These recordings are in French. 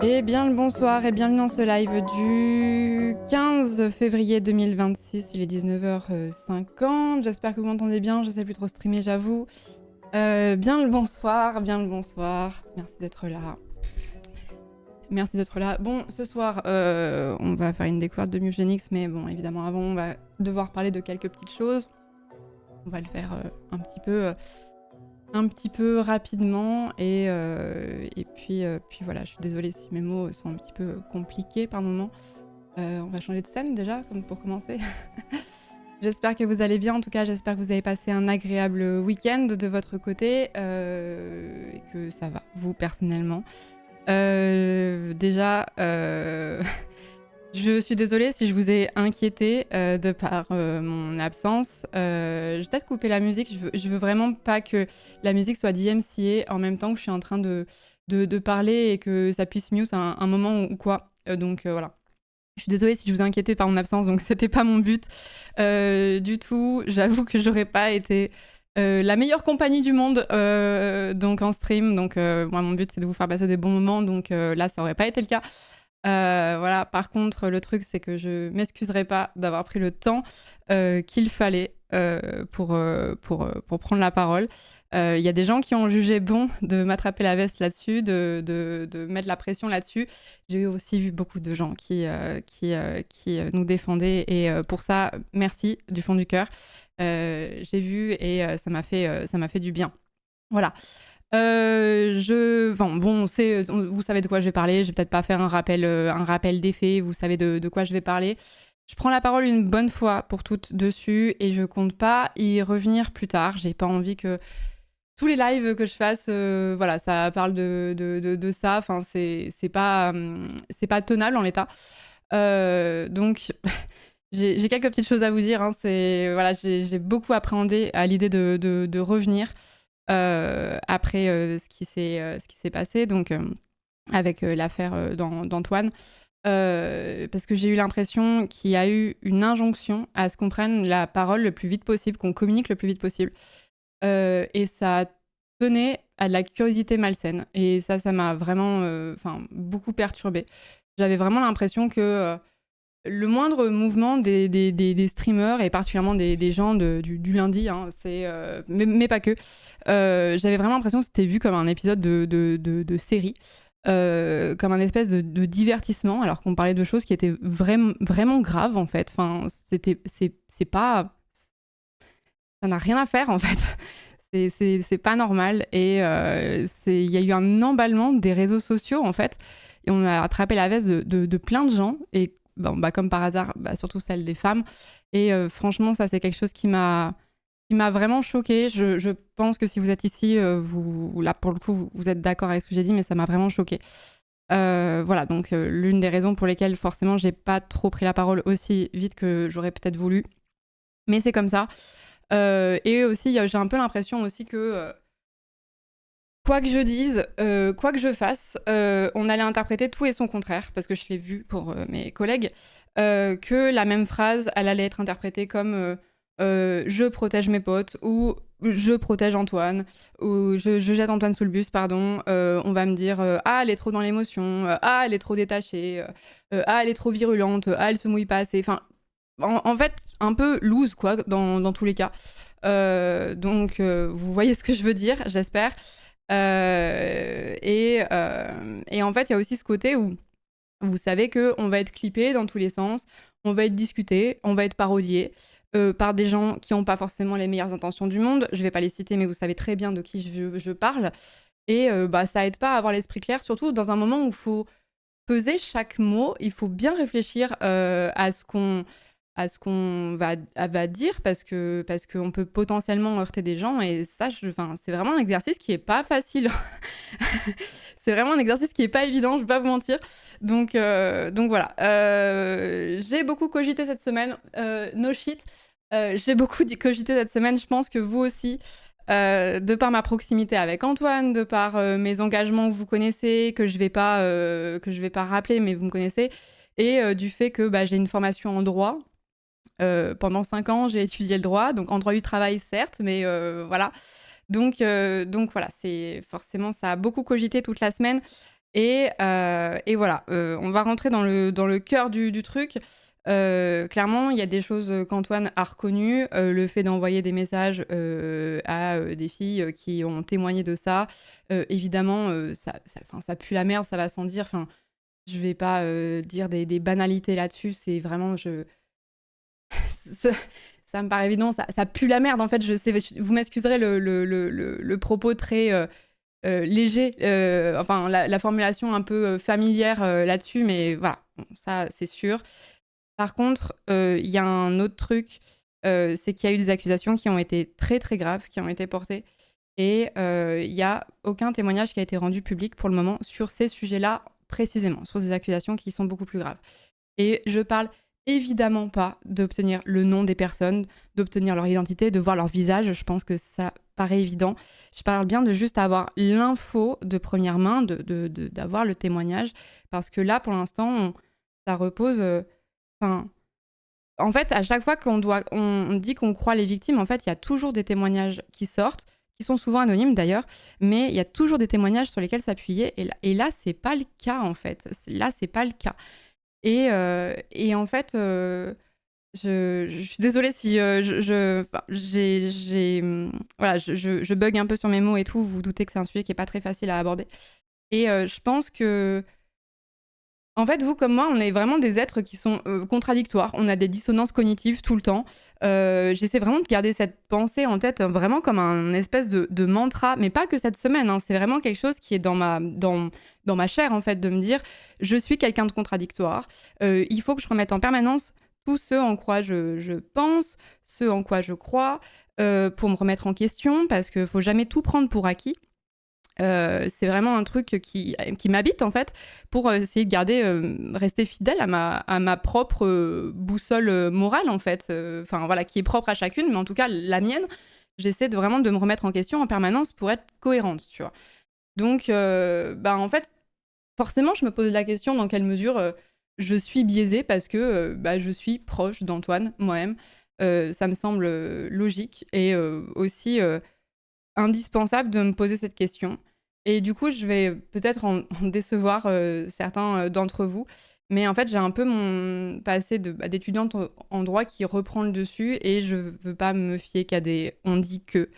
Eh bien le bonsoir et bienvenue dans ce live du 15 février 2026, il est 19h50, j'espère que vous m'entendez bien, je sais plus trop streamer j'avoue. Bien le bonsoir, merci d'être là. Merci d'être là. Bon, ce soir, on va faire une découverte de Mugenics, mais bon, évidemment, avant, on va devoir parler de quelques petites choses. On va le faire un petit peu rapidement et puis voilà, je suis désolée si mes mots sont un petit peu compliqués par moment. On va changer de scène déjà, comme pour commencer. J'espère que vous allez bien, en tout cas j'espère que vous avez passé un agréable week-end de votre côté et que ça va, vous personnellement. Déjà, je suis désolée si je vous ai inquiété de par mon absence. Je vais peut-être couper la musique. Je veux vraiment pas que la musique soit DMCA en même temps que je suis en train de parler et que ça puisse mute un moment ou quoi. Donc voilà. Je suis désolée si je vous ai inquiété par mon absence, donc c'était pas mon but du tout. J'avoue que j'aurais pas été la meilleure compagnie du monde donc en stream. Donc moi mon but c'est de vous faire passer des bons moments, donc là ça aurait pas été le cas. Voilà, par contre, le truc, c'est que je m'excuserai pas d'avoir pris le temps qu'il fallait pour prendre la parole. Il y a des gens qui ont jugé bon de m'attraper la veste là-dessus, de mettre la pression là-dessus. J'ai aussi vu beaucoup de gens qui nous défendaient et pour ça, merci du fond du cœur. J'ai vu et ça m'a fait du bien. Voilà. Vous savez de quoi je vais parler. Je vais peut-être pas faire un rappel des faits. Vous savez de quoi je vais parler. Je prends la parole une bonne fois pour toutes dessus et je compte pas y revenir plus tard. J'ai pas envie que tous les lives que je fasse, voilà, ça parle de ça. Enfin, c'est pas tenable en l'état. Donc, j'ai quelques petites choses à vous dire. Hein. Voilà, j'ai beaucoup appréhendé à l'idée de revenir après ce qui s'est passé, donc avec l'affaire d'Antoine. Parce que j'ai eu l'impression qu'il y a eu une injonction à ce qu'on prenne la parole le plus vite possible, qu'on communique le plus vite possible. Et ça tenait à de la curiosité malsaine. Et ça m'a vraiment beaucoup perturbée. J'avais vraiment l'impression que le moindre mouvement des streamers, et particulièrement des gens du lundi, hein, mais pas que, j'avais vraiment l'impression que c'était vu comme un épisode de série. Comme un espèce de divertissement, alors qu'on parlait de choses qui étaient vraiment graves en fait. Enfin, c'est pas, ça n'a rien à faire en fait. C'est pas normal et il y a eu un emballement des réseaux sociaux en fait, et on a attrapé la veste de plein de gens et comme par hasard, surtout celle des femmes. Et franchement, ça c'est quelque chose qui m'a vraiment choquée. Je pense que si vous êtes ici, là pour le coup, vous êtes d'accord avec ce que j'ai dit, mais ça m'a vraiment choquée. Voilà, donc l'une des raisons pour lesquelles forcément j'ai pas trop pris la parole aussi vite que j'aurais peut-être voulu. Mais c'est comme ça. Et aussi, j'ai un peu l'impression aussi que quoi que je dise, quoi que je fasse, on allait interpréter tout et son contraire, parce que je l'ai vu pour mes collègues, que la même phrase, elle allait être interprétée comme je protège mes potes, ou je protège Antoine, ou je jette Antoine sous le bus, pardon. On va me dire ah, elle est trop dans l'émotion, ah, elle est trop détachée, ah, elle est trop virulente, ah, elle se mouille pas assez. Enfin, en fait, un peu loose, quoi, dans tous les cas. Donc, vous voyez ce que je veux dire, j'espère. Et en fait, il y a aussi ce côté où vous savez qu'on va être clippé dans tous les sens, on va être discuté, on va être parodié par des gens qui n'ont pas forcément les meilleures intentions du monde. Je vais pas les citer, mais vous savez très bien de qui je parle. Et ça aide pas à avoir l'esprit clair, surtout dans un moment où il faut peser chaque mot, il faut bien réfléchir à ce qu'on va dire parce qu'on peut potentiellement heurter des gens, et ça, c'est vraiment un exercice qui est pas facile. C'est vraiment un exercice qui est pas évident, je vais pas vous mentir. Donc voilà. J'ai beaucoup cogité cette semaine. No shit. J'ai beaucoup cogité cette semaine. Je pense que vous aussi. De par ma proximité avec Antoine, de par mes engagements que vous connaissez, que je vais pas rappeler, mais vous me connaissez, et du fait que j'ai une formation en droit. Pendant 5 ans, j'ai étudié le droit, donc en droit du travail, certes, mais voilà. Donc voilà, c'est forcément, ça a beaucoup cogité toute la semaine. Et voilà, on va rentrer dans le cœur du truc. Clairement, il y a des choses qu'Antoine a reconnues. Le fait d'envoyer des messages à des filles qui ont témoigné de ça. Évidemment, ça pue la merde, ça va sans dire. Enfin, je vais pas dire des banalités là-dessus. C'est vraiment... ça, ça me paraît évident, ça pue la merde. En fait, vous m'excuserez le propos très... léger, enfin la formulation un peu familière là-dessus, mais voilà, bon, ça c'est sûr. Par contre, il y a un autre truc, c'est qu'il y a eu des accusations qui ont été très très graves, qui ont été portées, et il n'y a aucun témoignage qui a été rendu public pour le moment sur ces sujets-là précisément, sur des accusations qui sont beaucoup plus graves. Et je parle évidemment pas d'obtenir le nom des personnes, d'obtenir leur identité, de voir leur visage. Je pense que ça paraît évident. Je parle bien de juste avoir l'info de première main, d'avoir le témoignage. Parce que là, pour l'instant, ça repose... Enfin, en fait, à chaque fois on dit qu'on croit les victimes, en fait, il y a toujours des témoignages qui sortent, qui sont souvent anonymes d'ailleurs, mais il y a toujours des témoignages sur lesquels s'appuyer. Et là, c'est pas le cas, en fait. Là, c'est pas le cas. Et en fait, je suis désolée si enfin, voilà, je bug un peu sur mes mots et tout. Vous vous doutez que c'est un sujet qui est pas très facile à aborder. Et je pense que, en fait, vous comme moi, on est vraiment des êtres qui sont contradictoires. On a des dissonances cognitives tout le temps. J'essaie vraiment de garder cette pensée en tête, vraiment comme un espèce de mantra, mais pas que cette semaine. Hein. C'est vraiment quelque chose qui est dans ma chair, en fait, de me dire, je suis quelqu'un de contradictoire. Il faut que je remette en permanence tout ce en quoi je pense, ce en quoi je crois, pour me remettre en question, parce qu'il faut jamais tout prendre pour acquis. C'est vraiment un truc qui m'habite en fait, pour essayer de garder, rester fidèle à ma propre boussole morale en fait, enfin voilà, qui est propre à chacune, mais en tout cas la mienne, j'essaie vraiment de me remettre en question en permanence pour être cohérente, tu vois. Donc en fait, forcément je me pose la question dans quelle mesure je suis biaisée parce que je suis proche d'Antoine moi-même. Ça me semble logique et aussi indispensable de me poser cette question. Et du coup, je vais peut-être en décevoir certains d'entre vous. Mais en fait, j'ai un peu mon passé d'étudiante en droit qui reprend le dessus et je veux pas me fier qu'à des on dit que.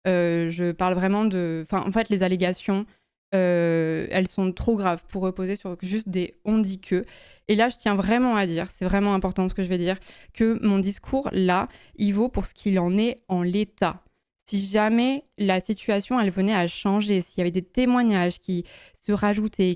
Je parle vraiment de... Enfin, en fait, les allégations, elles sont trop graves pour reposer sur juste des on dit que. Et là, je tiens vraiment à dire, c'est vraiment important ce que je vais dire, que mon discours, là, il vaut pour ce qu'il en est en l'état. Si jamais la situation, elle venait à changer, s'il y avait des témoignages qui se rajoutaient,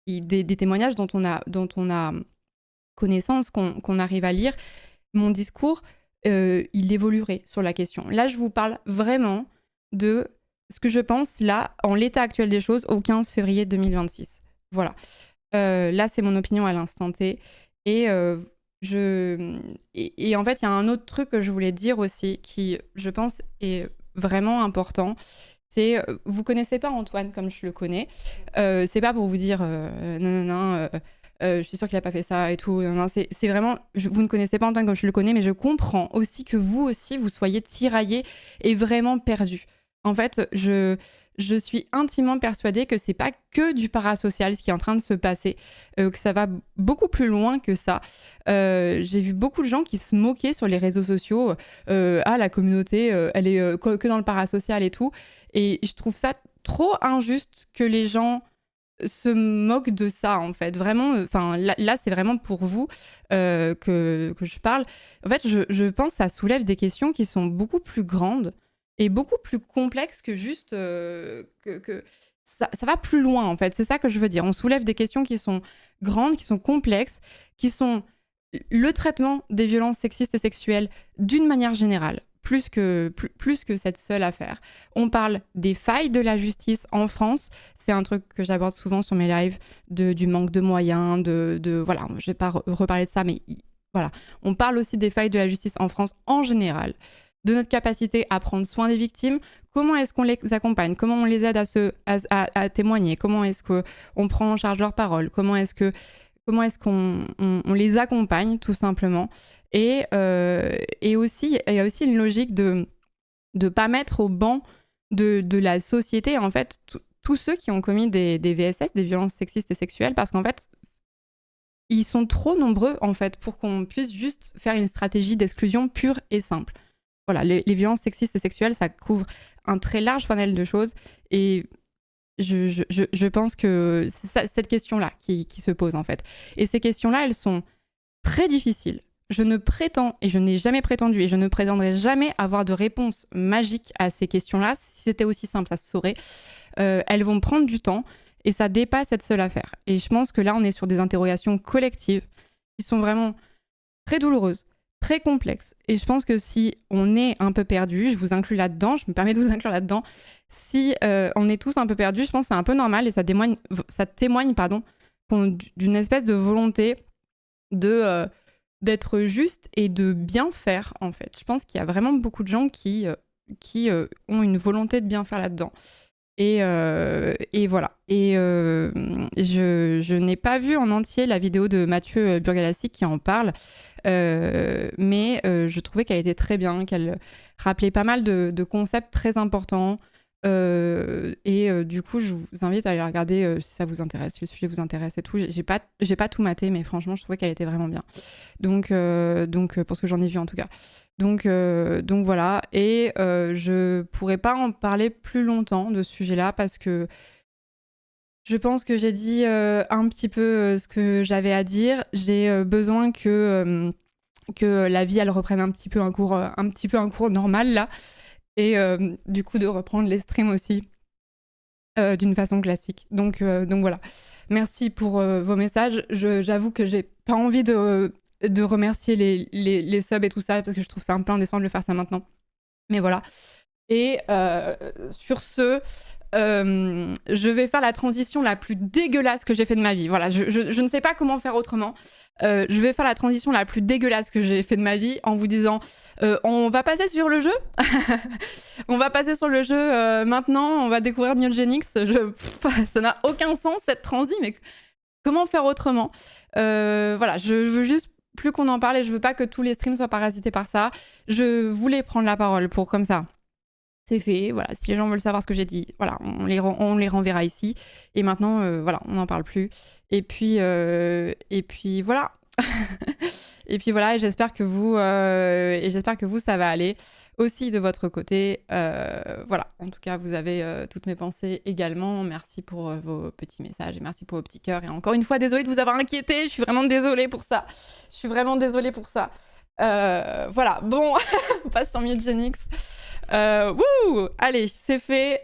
des témoignages dont on a connaissance, qu'on arrive à lire, mon discours, il évoluerait sur la question. Là, je vous parle vraiment de ce que je pense, là, en l'état actuel des choses, au 15 février 2026. Voilà. Là, c'est mon opinion à l'instant T. Et, et en fait, il y a un autre truc que je voulais dire aussi, qui, je pense, est vraiment important. C'est, vous connaissez pas Antoine comme je le connais. C'est pas pour vous dire non, je suis sûre qu'il a pas fait ça et tout. Non, c'est vraiment, vous ne connaissez pas Antoine comme je le connais, mais je comprends aussi que vous aussi, vous soyez tiraillé et vraiment perdu. En fait, je suis intimement persuadée que c'est pas que du parasocial ce qui est en train de se passer, que ça va beaucoup plus loin que ça. J'ai vu beaucoup de gens qui se moquaient sur les réseaux sociaux. Ah, la communauté, elle est que dans le parasocial et tout. Et je trouve ça trop injuste que les gens se moquent de ça, en fait. Vraiment, enfin, là, c'est vraiment pour vous que je parle. En fait, je pense que ça soulève des questions qui sont beaucoup plus grandes et beaucoup plus complexes que juste que ça va plus loin, en fait. C'est ça que je veux dire. On soulève des questions qui sont grandes, qui sont complexes, qui sont le traitement des violences sexistes et sexuelles d'une manière générale, plus que cette seule affaire. On parle des failles de la justice en France. C'est un truc que j'aborde souvent sur mes lives, du manque de moyens, voilà, je vais pas reparler de ça, mais voilà. On parle aussi des failles de la justice en France en général, de notre capacité à prendre soin des victimes, comment est-ce qu'on les accompagne, comment on les aide à témoigner, comment est-ce qu'on prend en charge leurs paroles, comment est-ce qu'on on les accompagne tout simplement. Et aussi, il y a aussi une logique de ne pas mettre au banc de la société, en fait, tous ceux qui ont commis des VSS, des violences sexistes et sexuelles, parce qu'en fait, ils sont trop nombreux en fait pour qu'on puisse juste faire une stratégie d'exclusion pure et simple. Voilà, les violences sexistes et sexuelles, ça couvre un très large panel de choses et je pense que c'est cette question-là qui se pose en fait. Et ces questions-là, elles sont très difficiles. Je ne prétends, et je n'ai jamais prétendu, et je ne prétendrai jamais avoir de réponse magique à ces questions-là. Si c'était aussi simple, ça se saurait. Elles vont prendre du temps et ça dépasse cette seule affaire. Et je pense que là, on est sur des interrogations collectives qui sont vraiment très douloureuses, très complexes. Et je pense que si on est un peu perdu, je vous inclus là-dedans, je me permets de vous inclure là-dedans, si on est tous un peu perdus, je pense que c'est un peu normal et ça témoigne d'une espèce de volonté d'être juste et de bien faire, en fait. Je pense qu'il y a vraiment beaucoup de gens qui ont une volonté de bien faire là-dedans. Et voilà. Et je n'ai pas vu en entier la vidéo de Mathieu Burgalassi qui en parle, mais je trouvais qu'elle était très bien, qu'elle rappelait pas mal de concepts très importants. Du coup, je vous invite à aller la regarder si ça vous intéresse, si le sujet vous intéresse et tout. J'ai pas tout maté, mais franchement, je trouvais qu'elle était vraiment bien. Donc pour ce que j'en ai vu en tout cas. Donc voilà. Et je pourrais pas en parler plus longtemps de ce sujet-là parce que je pense que j'ai dit un petit peu ce que j'avais à dire. J'ai besoin que la vie elle reprenne un petit peu un cours normal là. Et du coup de reprendre les streams aussi d'une façon classique. Donc voilà. Merci pour vos messages. J'avoue que j'ai pas envie de remercier les subs et tout ça parce que je trouve ça un peu indécent de le faire ça maintenant. Mais voilà. Et sur ce, je vais faire la transition la plus dégueulasse que j'ai fait de ma vie. Voilà, je ne sais pas comment faire autrement. Je vais faire la transition la plus dégueulasse que j'ai fait de ma vie en vous disant on va passer sur le jeu. On va passer sur le jeu maintenant. On va découvrir Myogenix. Ça n'a aucun sens cette transi, mais comment faire autrement Voilà, je veux juste plus qu'on en parle et je veux pas que tous les streams soient parasités par ça. Je voulais prendre la parole pour comme ça. C'est fait, voilà. Si les gens veulent savoir ce que j'ai dit, voilà, on les renverra ici. Et maintenant, voilà, on n'en parle plus. Et puis voilà. Et puis voilà, et j'espère que vous, ça va aller aussi de votre côté. Voilà, en tout cas, vous avez toutes mes pensées également. Merci pour vos petits messages et merci pour vos petits cœurs. Et encore une fois, désolée de vous avoir inquiété. Je suis vraiment désolée pour ça. Voilà, bon, on passe sur Myogenix. Allez, c'est fait.